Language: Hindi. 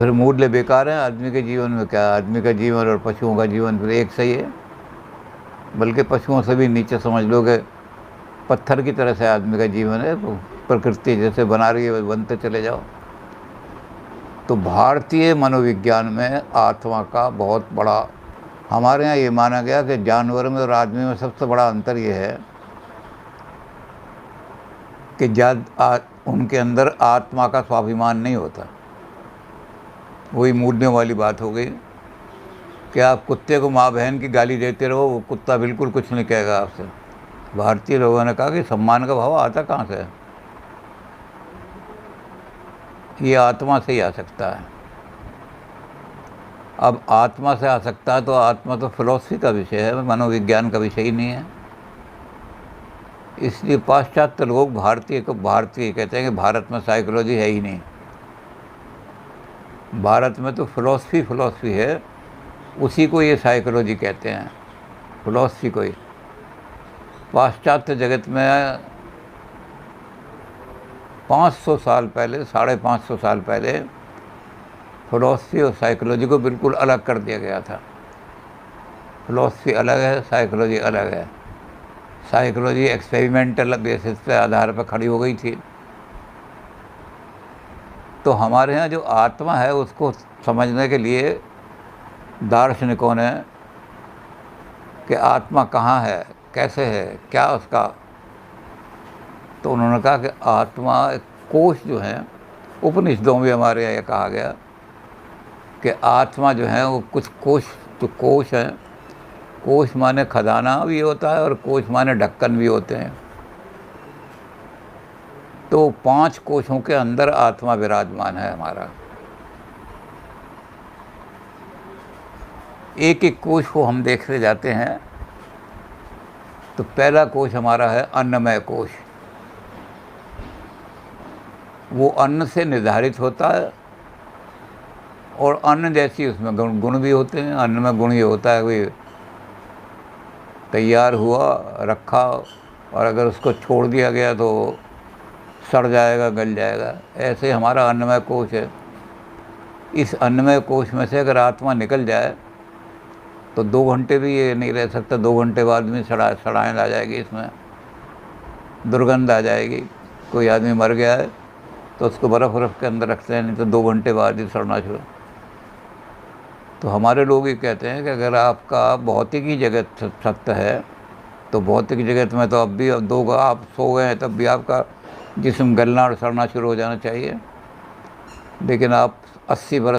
फिर मूल्य बेकार है आदमी के जीवन में। क्या आदमी का जीवन और पशुओं का जीवन फिर एक सही है? बल्कि पशुओं से भी नीचे समझ लो कि पत्थर की तरह से आदमी का जीवन है। तो प्रकृति जैसे बना रही है बनते चले जाओ। तो भारतीय मनोविज्ञान में आत्मा का बहुत बड़ा, हमारे यहाँ ये माना गया कि जानवर में और आदमी में सबसे बड़ा अंतर ये है कि उनके अंदर आत्मा का स्वाभिमान नहीं होता। वही मूर्तियों वाली बात हो गई कि आप कुत्ते को माँ बहन की गाली देते रहो, वो कुत्ता बिल्कुल कुछ नहीं कहेगा आपसे। भारतीय लोगों ने कहा कि सम्मान का भाव आता कहाँ से है? ये आत्मा से ही आ सकता है। अब आत्मा से आ सकता है तो आत्मा तो फिलॉसफी का विषय है, मनोविज्ञान का विषय ही नहीं है। इसलिए पाश्चात्य लोग भारतीय को भारतीय कहते हैं कि भारत में साइकोलॉजी है ही नहीं। भारत में तो फिलॉसफी है, उसी को ये साइकोलॉजी कहते हैं, फिलॉसफी को ही। पाश्चात्य जगत में 500 साल पहले, 550 साल पहले फिलॉसफी और साइकोलॉजी को बिल्कुल अलग कर दिया गया था। फिलॉसफी अलग है, साइकोलॉजी अलग है। साइकोलॉजी एक्सपेरिमेंटल बेसिस पे आधार पर खड़ी हो गई थी। तो हमारे यहाँ जो आत्मा है उसको समझने के लिए दार्शनिकों ने कि आत्मा कहाँ है, कैसे है, क्या उसका, तो उन्होंने कहा कि आत्मा कोश जो है, उपनिषदों में हमारे यहाँ कहा गया कि आत्मा जो है वो कुछ कोश, जो कोश हैं, कोश माने खजाना भी होता है और कोश माने ढक्कन भी होते हैं। तो 5 कोशों के अंदर आत्मा विराजमान है हमारा। एक एक कोश को हम देखते जाते हैं। तो पहला कोश हमारा है अन्नमय कोश। वो अन्न से निर्धारित होता है और अन्न जैसी उसमें गुण भी होते हैं। अन्न में गुण ये होता है कि तैयार हुआ, रखा, और अगर उसको छोड़ दिया गया तो सड़ जाएगा, गल जाएगा। ऐसे हमारा अन्नमय कोश है। इस अन्नमय कोश में से अगर आत्मा निकल जाए तो 2 घंटे भी ये नहीं रह सकता। 2 घंटे बाद में सड़ाएँ आ जाएगी, इसमें दुर्गंध आ जाएगी। कोई आदमी मर गया है तो उसको बर्फ़ के अंदर रखते हैं, नहीं तो 2 घंटे बाद ही सड़ना शुरू। तो हमारे लोग ये कहते हैं कि अगर आपका भौतिकी जगत सत्य है तो भौतिक जगत में तो अब भी आप सो गए हैं तब भी आपका जिस्म गलना और सड़ना शुरू हो जाना चाहिए। लेकिन आप 80 बरस